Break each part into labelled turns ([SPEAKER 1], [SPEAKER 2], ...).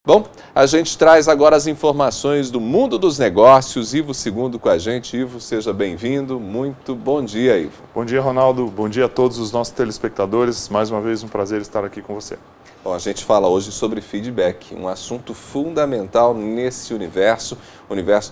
[SPEAKER 1] Bom, a gente traz agora as informações do mundo dos negócios. Ivo Segundo com a gente. Ivo, seja bem-vindo. Muito bom dia, Ivo.
[SPEAKER 2] Bom dia, Ronaldo. Bom dia a todos os nossos telespectadores. Mais uma vez, um prazer estar aqui com você.
[SPEAKER 1] Bom, a gente fala hoje sobre feedback, um assunto fundamental nesse universo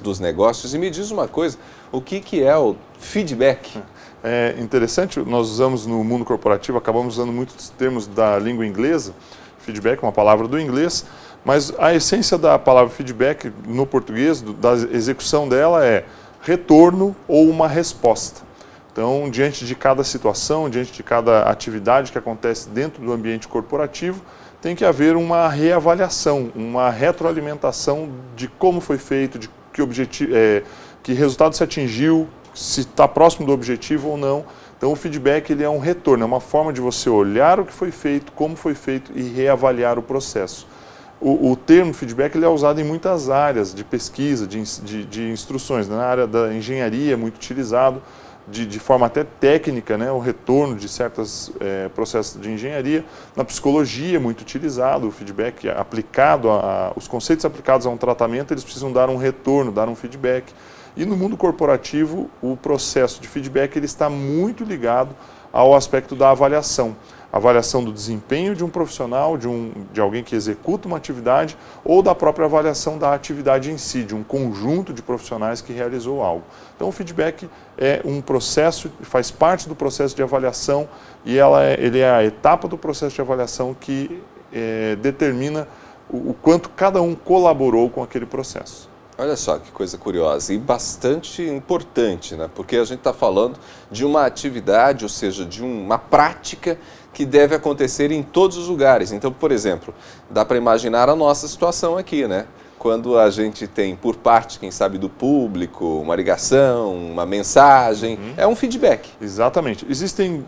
[SPEAKER 1] dos negócios. E me diz uma coisa, o que é o feedback?
[SPEAKER 2] É interessante, nós usamos no mundo corporativo, acabamos usando muitos termos da língua inglesa. Feedback é uma palavra do inglês, mas a essência da palavra feedback no português, da execução dela, é retorno ou uma resposta. Então, diante de cada situação, diante de cada atividade que acontece dentro do ambiente corporativo, tem que haver uma reavaliação, uma retroalimentação de como foi feito, de que resultado se atingiu, se está próximo do objetivo ou não. Então, o feedback ele é um retorno, é uma forma de você olhar o que foi feito, como foi feito e reavaliar o processo. O termo feedback ele é usado em muitas áreas de pesquisa, de instruções. Na área da engenharia é muito utilizado, de forma até técnica, né, o retorno de certos processos de engenharia. Na psicologia é muito utilizado, o feedback aplicado, os conceitos aplicados a um tratamento, eles precisam dar um retorno, dar um feedback. E no mundo corporativo, o processo de feedback ele está muito ligado ao aspecto da avaliação. Avaliação do desempenho de um profissional, de alguém que executa uma atividade, ou da própria avaliação da atividade em si, de um conjunto de profissionais que realizou algo. Então o feedback é um processo, faz parte do processo de avaliação e ele é a etapa do processo de avaliação que determina o quanto cada um colaborou com aquele processo.
[SPEAKER 1] Olha só que coisa curiosa e bastante importante, né? Porque a gente está falando de uma atividade, ou seja, de uma prática que deve acontecer em todos os lugares. Então, por exemplo, dá para imaginar a nossa situação aqui, né? Quando a gente tem, por parte, quem sabe, do público, uma ligação, uma mensagem, é um feedback.
[SPEAKER 2] Exatamente. Existem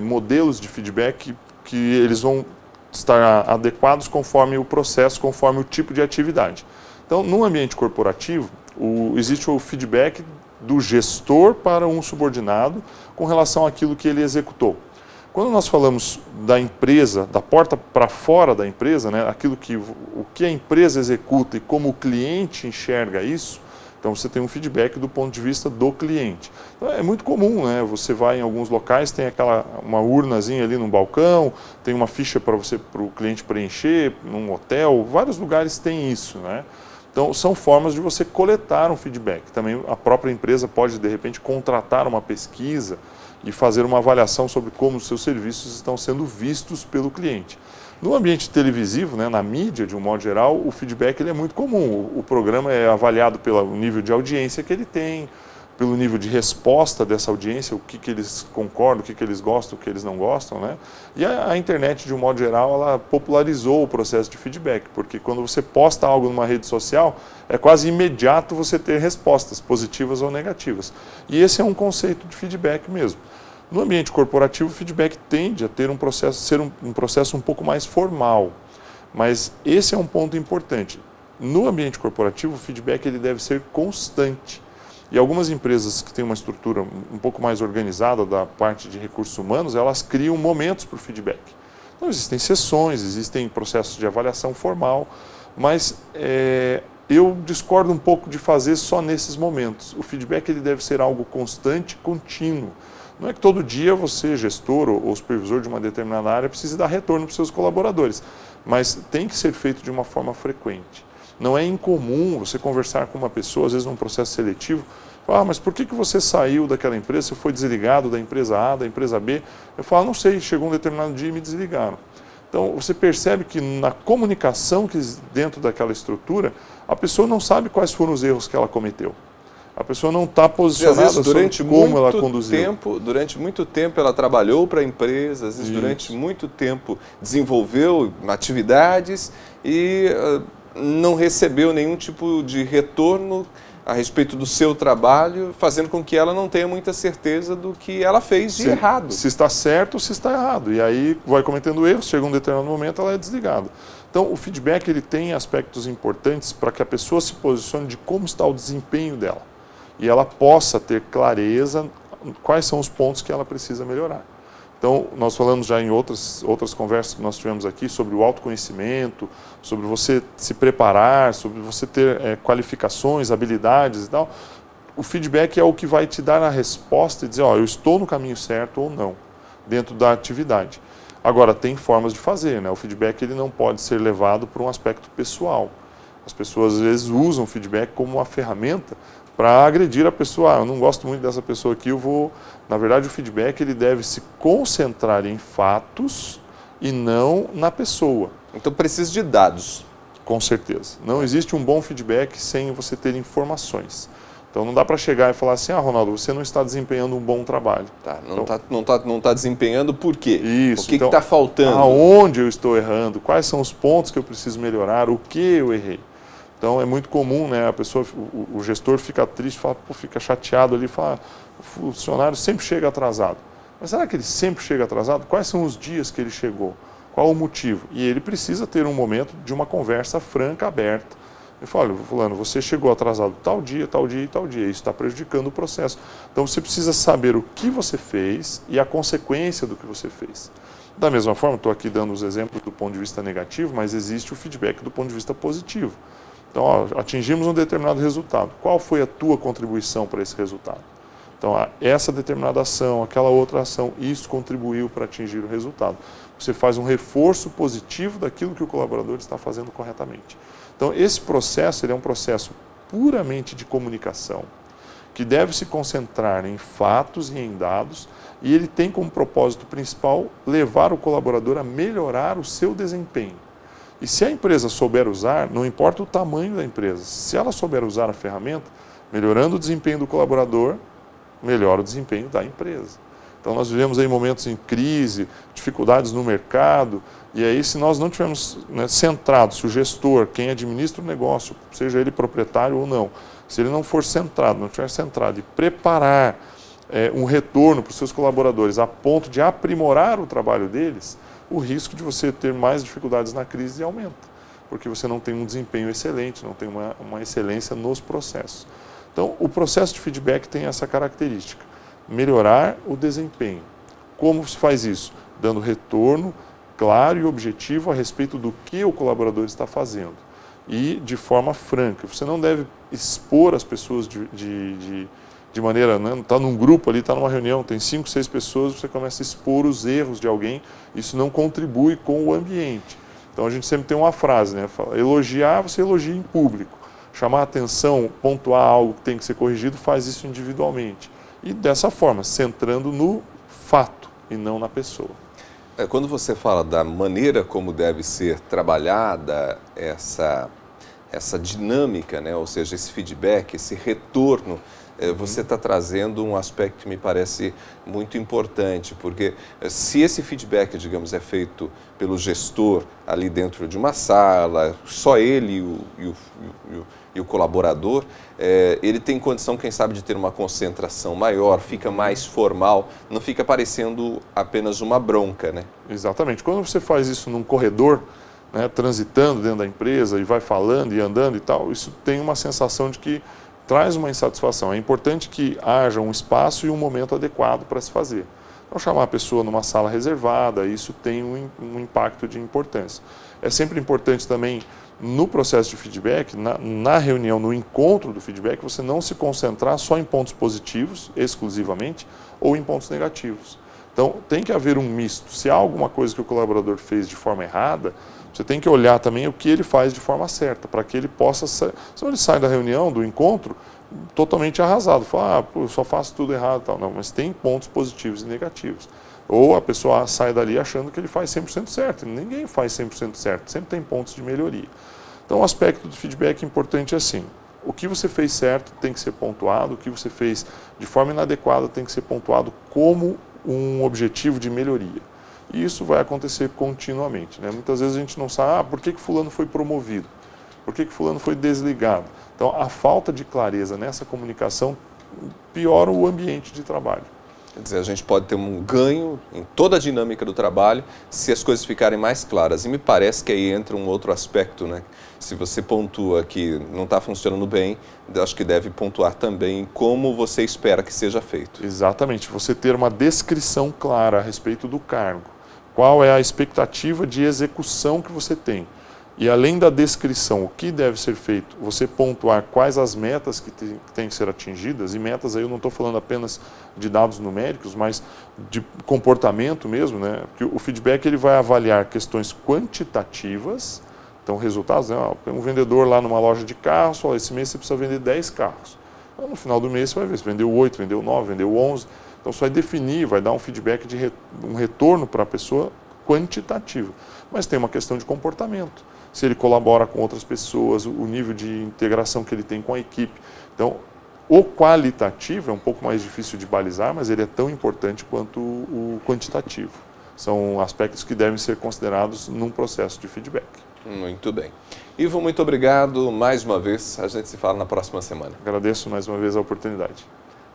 [SPEAKER 2] modelos de feedback que eles vão estar adequados conforme o processo, conforme o tipo de atividade. Então, no ambiente corporativo, existe o feedback do gestor para um subordinado com relação àquilo que ele executou. Quando nós falamos da empresa, da porta para fora da empresa, né, o que a empresa executa e como o cliente enxerga isso, então você tem um feedback do ponto de vista do cliente. Então, é muito comum, né? Você vai em alguns locais, tem uma urnazinha ali no balcão, tem uma ficha para o cliente preencher, num hotel, vários lugares tem isso, né? Então, são formas de você coletar um feedback. Também a própria empresa pode, de repente, contratar uma pesquisa e fazer uma avaliação sobre como os seus serviços estão sendo vistos pelo cliente. No ambiente televisivo, né, na mídia, de um modo geral, o feedback ele é muito comum. O programa é avaliado pelo nível de audiência que ele tem, pelo nível de resposta dessa audiência, o que eles concordam, o que eles gostam, o que eles não gostam, né? E a internet, de um modo geral, ela popularizou o processo de feedback, porque quando você posta algo numa rede social, é quase imediato você ter respostas, positivas ou negativas. E esse é um conceito de feedback mesmo. No ambiente corporativo, o feedback tende a ter ser um processo um pouco mais formal, mas esse é um ponto importante. No ambiente corporativo, o feedback ele deve ser constante. E algumas empresas que têm uma estrutura um pouco mais organizada da parte de recursos humanos, elas criam momentos para o feedback. Então, existem sessões, existem processos de avaliação formal, mas eu discordo um pouco de fazer só nesses momentos. O feedback ele deve ser algo constante, contínuo. Não é que todo dia você, gestor ou supervisor de uma determinada área, precise dar retorno para os seus colaboradores, mas tem que ser feito de uma forma frequente. Não é incomum você conversar com uma pessoa, às vezes num processo seletivo, mas por que você saiu daquela empresa, você foi desligado da empresa A, da empresa B? Eu falo, não sei, chegou um determinado dia e me desligaram. Então, você percebe que na comunicação que dentro daquela estrutura, a pessoa não sabe quais foram os erros que ela cometeu. A pessoa não está posicionada sobre como ela conduziu.
[SPEAKER 1] Durante muito tempo ela trabalhou para a empresa, às vezes durante muito tempo desenvolveu atividades e não recebeu nenhum tipo de retorno a respeito do seu trabalho, fazendo com que ela não tenha muita certeza do que ela fez de errado.
[SPEAKER 2] Se está certo ou se está errado. E aí vai cometendo erros, chega um determinado momento, ela é desligada. Então, o feedback ele tem aspectos importantes para que a pessoa se posicione de como está o desempenho dela. E ela possa ter clareza quais são os pontos que ela precisa melhorar. Então, nós falamos já em outras conversas que nós tivemos aqui sobre o autoconhecimento, sobre você se preparar, sobre você ter qualificações, habilidades e tal. O feedback é o que vai te dar a resposta e dizer, ó, eu estou no caminho certo ou não, dentro da atividade. Agora, tem formas de fazer, né? O feedback ele não pode ser levado para um aspecto pessoal. As pessoas, às vezes, usam o feedback como uma ferramenta para agredir a pessoa. Ah, eu não gosto muito dessa pessoa aqui, eu vou... Na verdade, o feedback ele deve se concentrar em fatos e não na pessoa.
[SPEAKER 1] Então, precisa de dados.
[SPEAKER 2] Com certeza. Não existe um bom feedback sem você ter informações. Então, não dá para chegar e falar assim, ah, Ronaldo, você não está desempenhando um bom trabalho.
[SPEAKER 1] Tá, não tá desempenhando por quê?
[SPEAKER 2] Isso.
[SPEAKER 1] O que está faltando?
[SPEAKER 2] Aonde eu estou errando? Quais são os pontos que eu preciso melhorar? O que eu errei? Então, é muito comum, né, a pessoa, o gestor fica triste, fala, pô, fica chateado ali, fala, o funcionário sempre chega atrasado. Mas será que ele sempre chega atrasado? Quais são os dias que ele chegou? Qual o motivo? E ele precisa ter um momento de uma conversa franca, aberta. Ele fala, olha, fulano, você chegou atrasado tal dia, tal dia e tal dia. Isso está prejudicando o processo. Então, você precisa saber o que você fez e a consequência do que você fez. Da mesma forma, estou aqui dando os exemplos do ponto de vista negativo, mas existe o feedback do ponto de vista positivo. Então, ó, atingimos um determinado resultado. Qual foi a tua contribuição para esse resultado? Então, essa determinada ação, aquela outra ação, isso contribuiu para atingir o resultado. Você faz um reforço positivo daquilo que o colaborador está fazendo corretamente. Então, esse processo ele é um processo puramente de comunicação, que deve se concentrar em fatos e em dados, e ele tem como propósito principal levar o colaborador a melhorar o seu desempenho. E se a empresa souber usar, não importa o tamanho da empresa, se ela souber usar a ferramenta, melhorando o desempenho do colaborador, melhora o desempenho da empresa. Então nós vivemos aí momentos em crise, dificuldades no mercado, e aí se nós não tivermos centrados, se o gestor, quem administra o negócio, seja ele proprietário ou não, se ele não for centrado, não estiver centrado e preparar um retorno para os seus colaboradores a ponto de aprimorar o trabalho deles, o risco de você ter mais dificuldades na crise aumenta, porque você não tem um desempenho excelente, não tem uma excelência nos processos. Então, o processo de feedback tem essa característica, melhorar o desempenho. Como se faz isso? Dando retorno claro e objetivo a respeito do que o colaborador está fazendo e de forma franca. Você não deve expor as pessoas de maneira, né, está num grupo ali, está numa reunião, tem 5, 6 pessoas, você começa a expor os erros de alguém, isso não contribui com o ambiente. Então a gente sempre tem uma frase, né, fala, elogiar, você elogia em público, chamar a atenção, pontuar algo que tem que ser corrigido, faz isso individualmente. E dessa forma, centrando no fato e não na pessoa.
[SPEAKER 1] Quando você fala da maneira como deve ser trabalhada essa dinâmica, né, ou seja, esse feedback, esse retorno, você está trazendo um aspecto que me parece muito importante, porque se esse feedback, digamos, é feito pelo gestor ali dentro de uma sala, só ele e o colaborador, ele tem condição, quem sabe, de ter uma concentração maior, fica mais formal, não fica parecendo apenas uma bronca, né?
[SPEAKER 2] Exatamente. Quando você faz isso num corredor, né, transitando dentro da empresa e vai falando e andando e tal, isso tem uma sensação de que traz uma insatisfação. É importante que haja um espaço e um momento adequado para se fazer. Então, chamar a pessoa numa sala reservada, isso tem um impacto de importância. É sempre importante também, no processo de feedback, na reunião, no encontro do feedback, você não se concentrar só em pontos positivos, exclusivamente, ou em pontos negativos. Então, tem que haver um misto. Se há alguma coisa que o colaborador fez de forma errada, você tem que olhar também o que ele faz de forma certa, para que ele possa... Senão ele sai da reunião, do encontro, totalmente arrasado. Fala, pô, eu só faço tudo errado. Tal. Não, mas tem pontos positivos e negativos. Ou a pessoa sai dali achando que ele faz 100% certo. Ninguém faz 100% certo, sempre tem pontos de melhoria. Então, o aspecto do feedback importante é assim, o que você fez certo tem que ser pontuado, o que você fez de forma inadequada tem que ser pontuado como um objetivo de melhoria. E isso vai acontecer continuamente, né? Muitas vezes a gente não sabe, por que fulano foi promovido? Por que fulano foi desligado? Então, a falta de clareza nessa comunicação piora o ambiente de trabalho.
[SPEAKER 1] Quer dizer, a gente pode ter um ganho em toda a dinâmica do trabalho se as coisas ficarem mais claras. E me parece que aí entra um outro aspecto, né? Se você pontua que não está funcionando bem, eu acho que deve pontuar também como você espera que seja feito.
[SPEAKER 2] Exatamente. Você ter uma descrição clara a respeito do cargo. Qual é a expectativa de execução que você tem? E além da descrição, o que deve ser feito, você pontuar quais as metas que têm que ser atingidas, e metas aí eu não estou falando apenas de dados numéricos, mas de comportamento mesmo, né? Porque o feedback ele vai avaliar questões quantitativas, então resultados, né? Um vendedor lá numa loja de carros, fala, esse mês você precisa vender 10 carros. Então, no final do mês você vai ver se vendeu 8, vendeu 9, vendeu 11, então você vai definir, vai dar um feedback, um retorno para a pessoa quantitativo. Mas tem uma questão de comportamento. Se ele colabora com outras pessoas, o nível de integração que ele tem com a equipe. Então, o qualitativo é um pouco mais difícil de balizar, mas ele é tão importante quanto o quantitativo. São aspectos que devem ser considerados num processo de feedback.
[SPEAKER 1] Muito bem. Ivo, muito obrigado mais uma vez. A gente se fala na próxima semana.
[SPEAKER 2] Agradeço mais uma vez a oportunidade.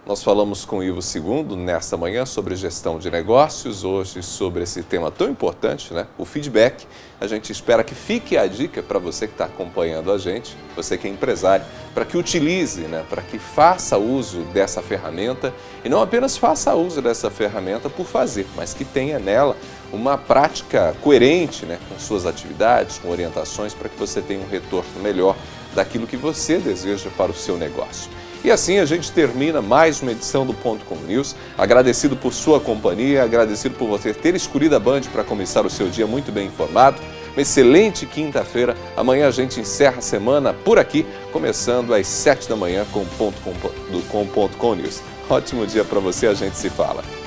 [SPEAKER 1] Nós falamos com o Ivo II nesta manhã sobre gestão de negócios, hoje sobre esse tema tão importante, né? O feedback. A gente espera que fique a dica para você que está acompanhando a gente, você que é empresário, para que utilize, né? Para que faça uso dessa ferramenta e não apenas faça uso dessa ferramenta por fazer, mas que tenha nela uma prática coerente, né? Com suas atividades, com orientações, para que você tenha um retorno melhor daquilo que você deseja para o seu negócio. E assim a gente termina mais uma edição do Ponto Com News. Agradecido por sua companhia, agradecido por você ter escolhido a Band para começar o seu dia muito bem informado. Uma excelente quinta-feira. Amanhã a gente encerra a semana por aqui, começando às 7 da manhã com o Ponto Com News. Ótimo dia para você, a gente se fala.